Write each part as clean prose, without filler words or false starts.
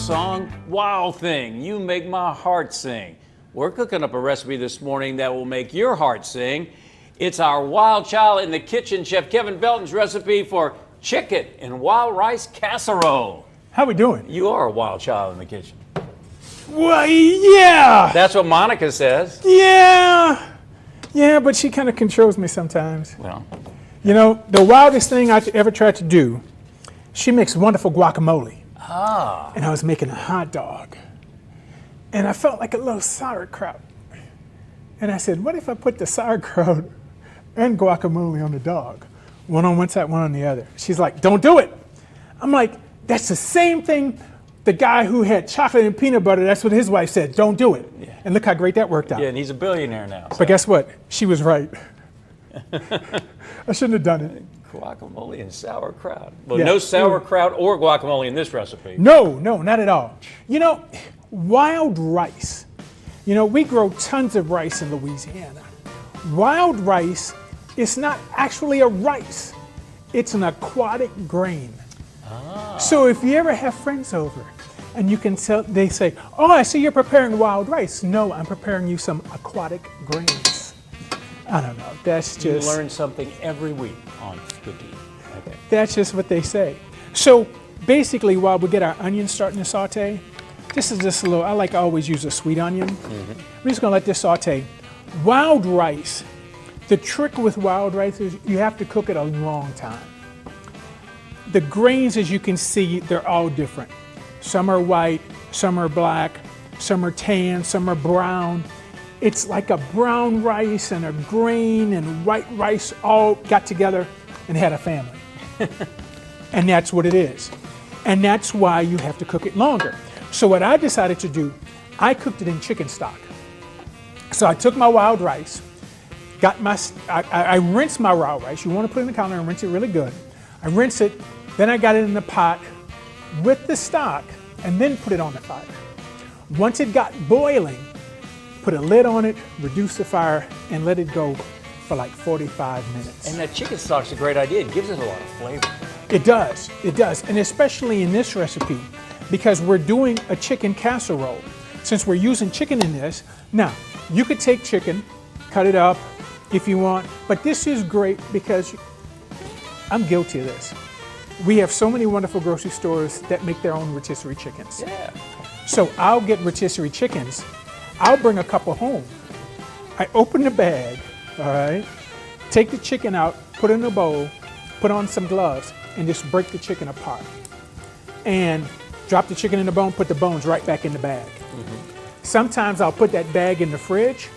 song, Wild Thing, You Make My Heart Sing. We're cooking up a recipe this morning that will make your heart sing. It's our Wild Child in the Kitchen, Chef Kevin Belton's recipe for chicken and wild rice casserole. How we doing? You are a wild child in the kitchen. Well, yeah. That's what Monica says. Yeah, but she kind of controls me sometimes. Well, you know, the wildest thing I ever tried to do, she makes wonderful guacamole. And I was making a hot dog. And I felt like a little sauerkraut. And I said, what if I put the sauerkraut and guacamole on the dog? One on one side, one on the other. She's like, don't do it. I'm like, that's the same thing the guy who had chocolate and peanut butter, that's what his wife said, don't do it. Yeah. And look how great that worked out. Yeah, and he's a billionaire now. So. But guess what? She was right. I shouldn't have done it. Guacamole and sauerkraut. Well, Yeah. no sauerkraut or guacamole in this recipe. No, not at all. You know, wild rice. You know, we grow tons of rice in Louisiana. Wild rice is not actually a rice. It's an aquatic grain. So if you ever have friends over and you can tell, they say, oh, I see you're preparing wild rice. No, I'm preparing you some aquatic grains. I don't know, that's just... You learn something every week on Cookie. Okay. That's just what they say. So basically, while we get our onions starting to saute, this is just a little, I like to always use a sweet onion. We're just gonna let this saute. Wild rice, the trick with wild rice is you have to cook it a long time. The grains, as you can see, they're all different. Some are white, some are black, some are tan, some are brown. It's like a brown rice and a grain and white rice all got together and had a family. And that's what it is. And that's why you have to cook it longer. So what I decided to do, I cooked it in chicken stock. So I took my wild rice, I rinsed my wild rice. You want to put it in the colander and rinse it really good. I rinse it, then I got it in the pot with the stock and then put it on the fire. Once it got boiling, put a lid on it, reduce the fire, and let it go for like 45 minutes. And that chicken stock's a great idea. It gives it a lot of flavor. It does, and especially in this recipe, because we're doing a chicken casserole. Since we're using chicken in this, now, you could take chicken, cut it up if you want, but this is great because I'm guilty of this. We have so many wonderful grocery stores that make their own rotisserie chickens. Yeah. So I'll get rotisserie chickens. I'll bring a couple home. I open the bag, all right, take the chicken out, put it in a bowl, put on some gloves, and just break the chicken apart. And drop the chicken in the bone, put the bones right back in the bag. Sometimes I'll put that bag in the fridge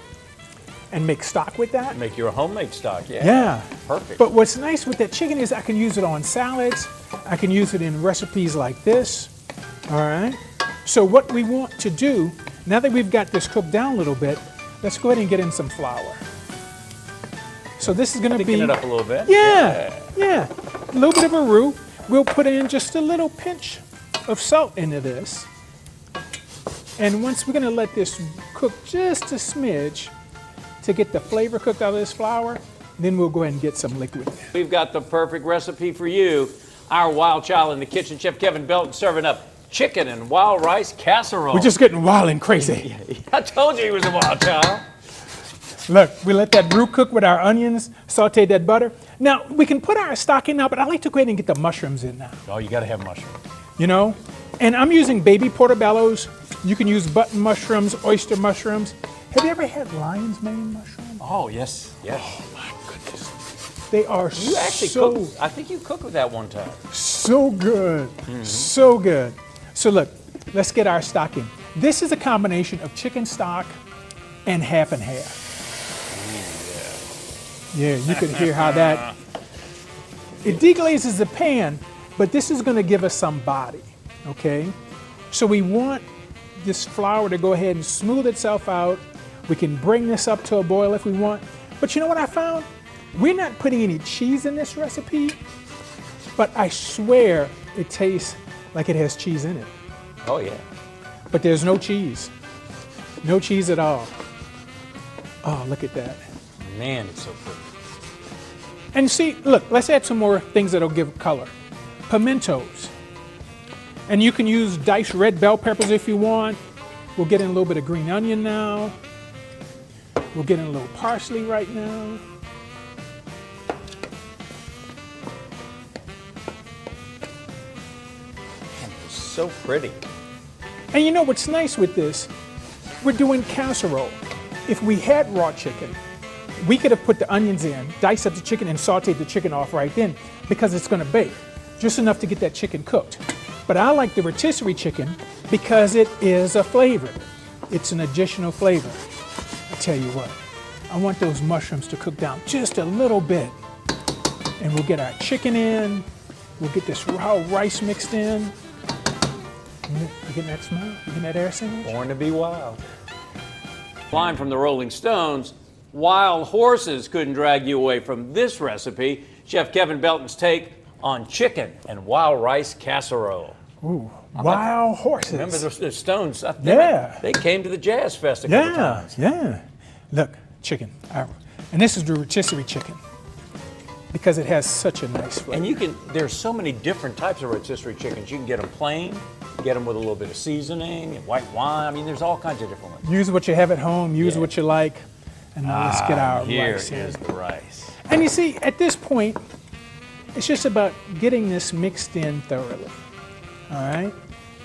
and make stock with that. Make your homemade stock, yeah. Yeah. Perfect. But what's nice with that chicken is I can use it on salads. I can use it in recipes like this, all right? So what we want to do, now that we've got this cooked down a little bit, let's go ahead and get in some flour. So this is gonna be... Picking it up a little bit. Yeah. A little bit of a roux. We'll put in just a little pinch of salt into this. And once we're gonna let this cook just a smidge to get the flavor cooked out of this flour, then we'll go ahead and get some liquid. We've got the perfect recipe for you. Our wild child in the kitchen, Chef Kevin Belton, serving up chicken and wild rice casserole. We're just getting wild and crazy. I told you he was a wild child. Look, we let that roux cook with our onions, saute that butter. Now, we can put our stock in now, but I like to go ahead and get the mushrooms in now. Oh, you gotta have mushrooms. You know? And I'm using baby portobellos. You can use button mushrooms, oyster mushrooms. Have you ever had lion's mane mushrooms? Oh, yes. Oh my goodness. They are You actually so, cooked. I think you cooked with that one time. so good. So good. So look, let's get our stock in. This is a combination of chicken stock and half and half. Yeah, you can hear how that, it deglazes the pan, but this is gonna give us some body, okay? So we want this flour to go ahead and smooth itself out. We can bring this up to a boil if we want. But you know what I found? We're not putting any cheese in this recipe, but I swear it tastes like it has cheese in it. Oh, yeah. But there's no cheese. No cheese at all. Oh, look at that. Man, it's so pretty. And see, look, let's add some more things that'll give color. Pimentos. And you can use diced red bell peppers if you want. We'll get in a little bit of green onion now. We'll get in a little parsley right now. So pretty. And you know what's nice with this? We're doing casserole. If we had raw chicken, we could have put the onions in, diced up the chicken, and sauteed the chicken off right then because it's going to bake, just enough to get that chicken cooked. But I like the rotisserie chicken because it is a flavor. It's an additional flavor. I tell you what, I want those mushrooms to cook down just a little bit. And we'll get our chicken in. We'll get this raw rice mixed in. You getting that smell? You getting that air sandwich? Born to be wild. Line from the Rolling Stones, wild horses couldn't drag you away from this recipe. Chef Kevin Belton's take on chicken and wild rice casserole. Ooh, wild horses. Remember the Stones? Yeah. They came to the Jazz Fest a couple times. Yeah. Look, chicken. And this is the rotisserie chicken because it has such a nice flavor. And there's so many different types of rotisserie chickens. You can get them plain, get them with a little bit of seasoning and white wine. I mean, there's all kinds of different ones. Use what you have at home, use what you like. And now let's get our rice in. Here is the rice. And you see, at this point, it's just about getting this mixed in thoroughly. All right?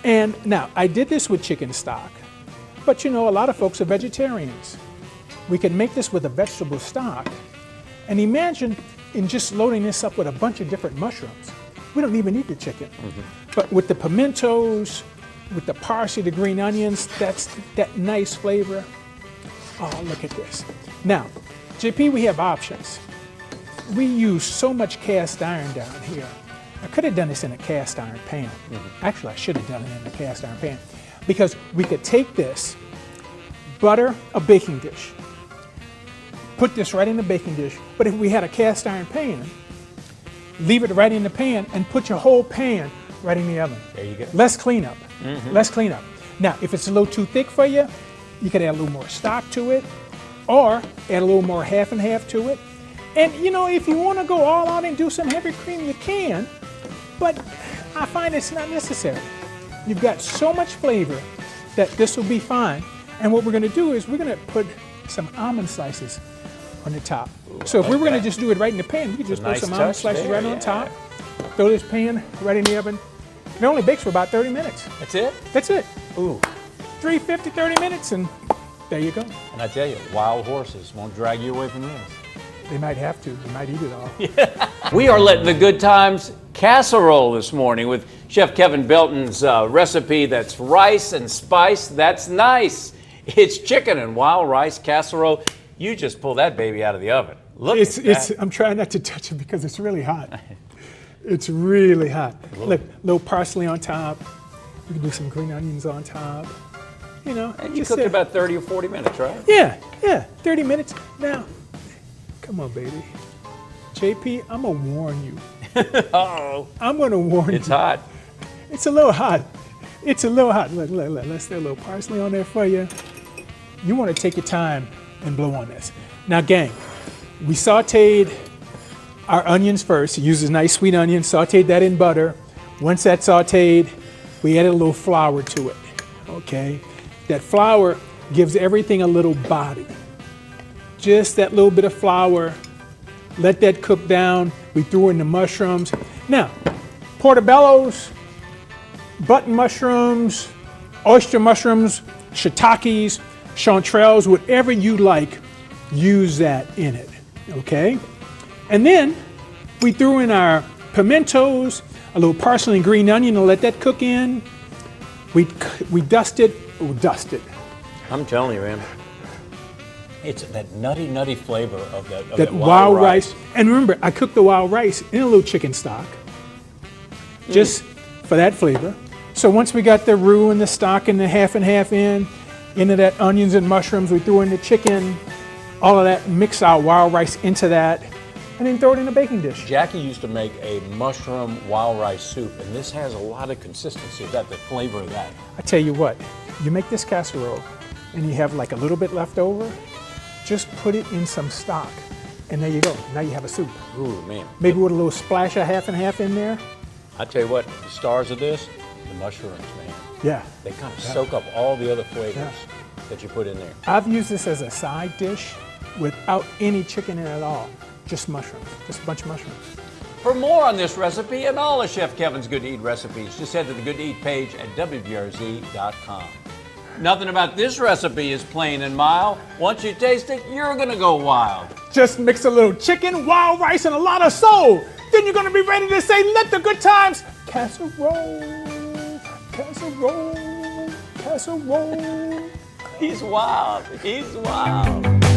And now, I did this with chicken stock. But you know, a lot of folks are vegetarians. We can make this with a vegetable stock. And imagine in just loading this up with a bunch of different mushrooms. We don't even need the chicken. But with the pimentos, with the parsley, the green onions, that's that nice flavor. Oh, look at this. Now, JP, we have options. We use so much cast iron down here. I could have done this in a cast iron pan. Actually, I should have done it in a cast iron pan. Because we could take this, butter a baking dish, put this right in the baking dish. But if we had a cast iron pan, leave it right in the pan and put your whole pan right in the oven. There you go. Less cleanup. Less cleanup. Now, if it's a little too thick for you, you could add a little more stock to it or add a little more half and half to it. And you know, if you want to go all out and do some heavy cream, you can, but I find it's not necessary. You've got so much flavor that this will be fine. And what we're going to do is we're going to put some almond slices on the top. So if we were going to just do it right in the pan, we could just throw some almond slices right on top, throw this pan right in the oven. It only bakes for about 30 minutes. That's it? That's it. Ooh. 350, 30 minutes, and there you go. And I tell you, wild horses won't drag you away from this. They might have to. They might eat it all. We are letting the good times casserole this morning with Chef Kevin Belton's recipe that's rice and spice. That's nice. It's chicken and wild rice casserole. You just pull that baby out of the oven. Look at that. I'm trying not to touch it because it's really hot. It's really hot. Look, little parsley on top. We can do some green onions on top. You know. And you cooked it about 30 or 40 minutes, right? Yeah, 30 minutes. Now, come on, baby. JP, I'm going to warn you. Uh-oh. I'm going to warn you. It's hot. It's a little hot. It's a little hot. Look, let's throw a little parsley on there for you. You want to take your time and blow on this. Now, gang, we sauteed our onions first. Use a nice sweet onion, sauteed that in butter. Once that's sauteed, we added a little flour to it, okay? That flour gives everything a little body. Just that little bit of flour. Let that cook down. We threw in the mushrooms. Now, portobellos, button mushrooms, oyster mushrooms, shiitakes, chanterelles, whatever you like, use that in it, okay? And then we threw in our pimentos, a little parsley and green onion and let that cook in. We dusted. I'm telling you, man. It's that nutty flavor of that wild rice. And remember, I cooked the wild rice in a little chicken stock, just for that flavor. So once we got the roux and the stock and the half and half into that onions and mushrooms, we threw in the chicken, all of that, mix our wild rice into that, and then throw it in a baking dish. Jackie used to make a mushroom wild rice soup, and this has a lot of consistency, the flavor of that. I tell you what, you make this casserole and you have like a little bit left over, just put it in some stock, and there you go. Now you have a soup. Ooh, man. Maybe with a little splash of half and half in there. I tell you what, the stars of this, the mushrooms, man. Yeah. They kind of soak up all the other flavors that you put in there. I've used this as a side dish without any chicken in it at all. Just mushrooms, just a bunch of mushrooms. For more on this recipe and all of Chef Kevin's Good to Eat recipes, just head to the Good to Eat page at WBRZ.com. Nothing about this recipe is plain and mild. Once you taste it, you're gonna go wild. Just mix a little chicken, wild rice, and a lot of soul. Then you're gonna be ready to say, let the good times casserole, casserole, casserole. He's wild. He's wild.